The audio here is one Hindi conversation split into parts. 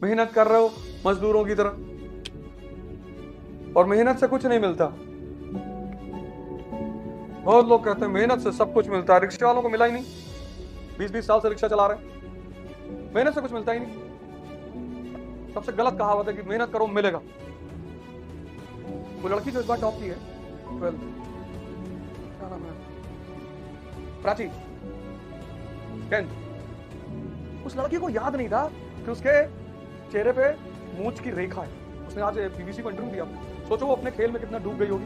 मेहनत कर रहे हो मजदूरों की तरह, और मेहनत से कुछ नहीं मिलता। बहुत लोग कहते हैं मेहनत से सब कुछ मिलता है, रिक्शे वालों को मिला ही नहीं, 20-20 साल से रिक्शा चला रहे हैं, मेहनत से कुछ मिलता ही नहीं। सबसे गलत कहावत है कि मेहनत करो मिलेगा। वो लड़की जो इस बार टॉप की है 12th, क्या नाम है, प्राची, 10th, उस लड़की को याद नहीं था कि उसके चेहरे पे मूंछ की रेखा है। उसने आज पीबीसी को इंटरव्यू दिया, सोचो वो अपने खेल में कितना डूब गई होगी।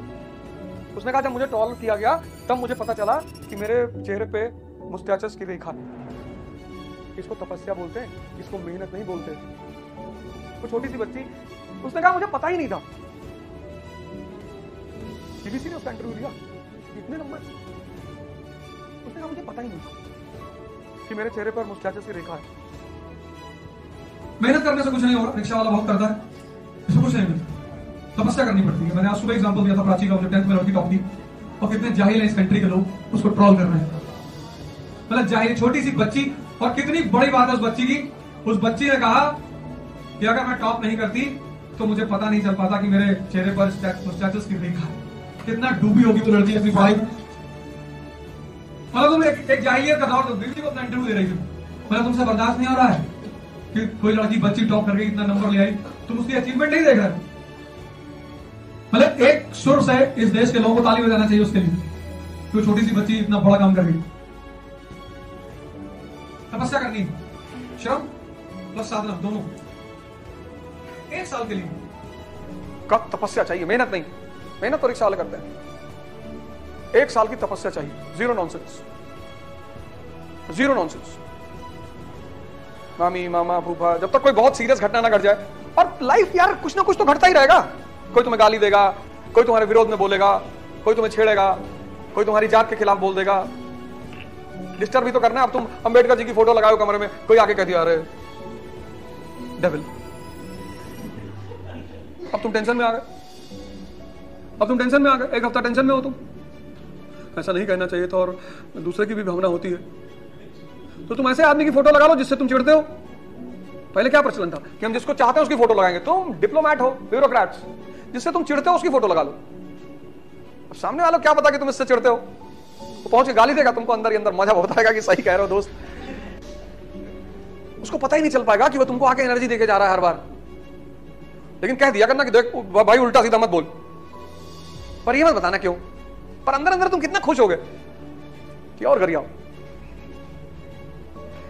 उसने कहा जब मुझे टॉल किया गया तब मुझे पता चला कि मेरे चेहरे पे मुस्टैचेस की रेखा है। इसको तपस्या बोलते हैं, इसको मेहनत नहीं बोलते। वो छोटी सी बच्ची, उसने कहा मुझे पता ही नहीं था, पीबीसी ने उसका इंटरव्यू दिया, इतने नंबर, उसने कहा मुझे पता ही नहीं था कि मेरे चेहरे पर मुस्टैचेस की रेखा है। मेहनत करने से कुछ नहीं होगा, रिक्शा वाला बहुत करता है, इसमें कुछ नहीं मिलता, तपस्या करनी पड़ती है। मैंने आज सुबह एग्जांपल दिया था प्राची का, जो 10th में लड़की टॉप थी, और कितने जाहिल है इस कंट्री के लोग, उसको ट्रोल कर रहे हैं। मतलब जाहिल छोटी सी बच्ची, और कितनी बड़ी बात है उस बच्ची की, उस बच्ची ने कहा कि अगर मैं टॉप नहीं करती तो मुझे पता नहीं चल पाता कि मेरे चेहरे पर मुस्टैचेस की रेखा है। कितना डूबी होगी तो लड़की अपनी पढ़ाई। मतलब तुम एक जाहिलियत का दौर, बीवी को अपना इंटरव्यू दे रही थी, मतलब तुमसे बर्दाश्त नहीं हो रहा है कि कोई लड़की बच्ची टॉप करके इतना नंबर ले आई, तुम उसकी अचीवमेंट नहीं देख रहे। मतलब एक सुर से इस देश के लोगों को ताली बजाना चाहिए उसके लिए, कोई छोटी सी बच्ची इतना बड़ा काम कर रही। तपस्या करनी, श्रम प्लस साधना दोनों, 1 साल के लिए कब तपस्या चाहिए, मेहनत नहीं। मेहनत तो रिक्शा वाले करते हैं, 1 साल की तपस्या चाहिए, जीरो नॉनसेंस, जीरो नॉनसेंस। मामी मामा फूफा, जब तक कोई बहुत सीरियस घटना ना घट जाए। और लाइफ यार कुछ ना कुछ तो घटता ही रहेगा। कोई तुम्हें गाली देगा, कोई तुम्हारे विरोध में बोलेगा, कोई तुम्हें छेड़ेगा, कोई तुम्हारी जात के खिलाफ बोल देगा। डिस्टर्ब भी तो करना है। अब तुम अंबेडकर जी की फोटो लगाओ कमरे में, कोई आके कह दिया अरे डेविल, अब तुम टेंशन में आ गए, अब तुम टेंशन में आ गए, 1 हफ्ता टेंशन में हो तुम। ऐसा नहीं कहना चाहिए था, और दूसरे की भी भावना होती है। तो तुम ऐसे आदमी की फोटो लगा लो जिससे तुम चिढ़ते हो। पहले क्या प्रचलन था कि हम जिसको चाहते हैं उसकी फोटो लगाएंगे। तुम डिप्लोमैट हो, ब्यूरोक्रेट्स, जिससे तुम चिढ़ते हो उसकी फोटो लगा लो। अब सामने वालों क्या पता कि तुम इससे चिढ़ते हो, वो पहुंच के गाली देगा तुमको, अंदर ही अंदर मजा होता है कि सही कह रहे हो दोस्त। उसको पता ही नहीं चल पाएगा कि वो तुमको आके एनर्जी देके जा रहा है हर बार। लेकिन कह दिया करना कि देख भाई उल्टा सीधा मत बोल, पर ये मत बताना क्यों। पर अंदर अंदर तुम कितना खुश होगे कि और करिए।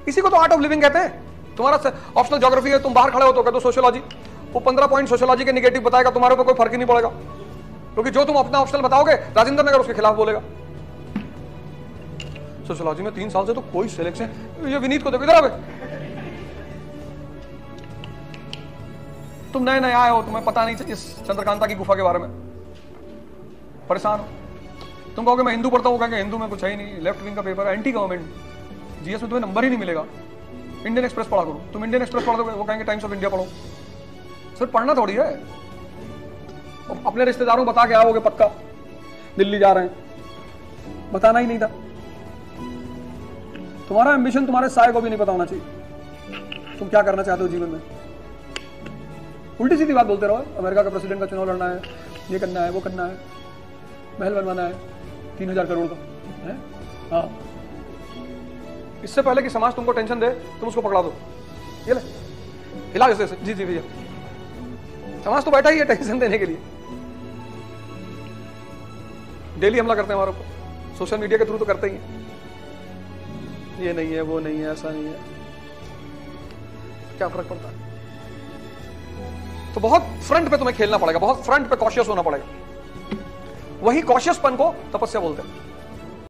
इसी को तो आर्ट ऑफ लिविंग कहते हैं। तुम्हारा ऑप्शनल ज्योग्राफी है, तुम बाहर खड़े हो तो कहते हो सोशियोलॉजी, वो 15 पॉइंट सोशियोलॉजी के नेगेटिव बताएगा, तुम्हारे ऊपर कोई फर्क ही नहीं पड़ेगा, क्योंकि जो तुम अपना ऑप्शनल बताओगे राजेंद्र नगर उसके खिलाफ बोलेगा। सोशियोलॉजी में 3 साल से तो कोई सिलेक्शन, ये विनीत को देखो इधर, तुम नए नए आए हो, तुम्हें पता नहीं इस चंद्रकांता की गुफा के बारे में, परेशान हो। तुम कहोगे मैं हिंदू पढ़ता हूँ, कहेंगे हिंदू में कुछ है ही नहीं, लेफ्ट विंग का पेपर है, एंटी गवर्नमेंट, जीएस में तुम्हें नंबर ही नहीं मिलेगा। इंडियन एक्सप्रेस पढ़ा करो, तुम इंडियन एक्सप्रेस पढ़ दोगे, वो कहेंगे टाइम्स ऑफ इंडिया पढ़ो। सिर्फ पढ़ना थोड़ी है, अपने रिश्तेदारों को बता के आओगे पक्का दिल्ली जा रहे हैं, बताना ही नहीं था। तुम्हारा एम्बिशन तुम्हारे साय को भी नहीं पता होना चाहिए, तुम क्या करना चाहते हो जीवन में। उल्टी सीधी बात बोलते रहो, अमेरिका का प्रेसिडेंट का चुनाव लड़ना है, ये करना है, वो करना है, महल बनवाना है 3000 करोड़ का है। हाँ, इससे पहले कि समाज तुमको टेंशन दे तुम उसको पकड़ा दो, ये ले हिला जैसे, जी जी भैया, समाज तो बैठा ही है टेंशन देने के लिए। डेली हमला करते हैं हमारे ऊपर, सोशल मीडिया के थ्रू तो करते ही हैं, ये नहीं है, वो नहीं है, ऐसा नहीं है, क्या फर्क पड़ता है। तो बहुत फ्रंट पे तुम्हें खेलना पड़ेगा, बहुत फ्रंट पे कॉशियस होना पड़ेगा। वही कॉशियसपन को तपस्या बोलते हैं।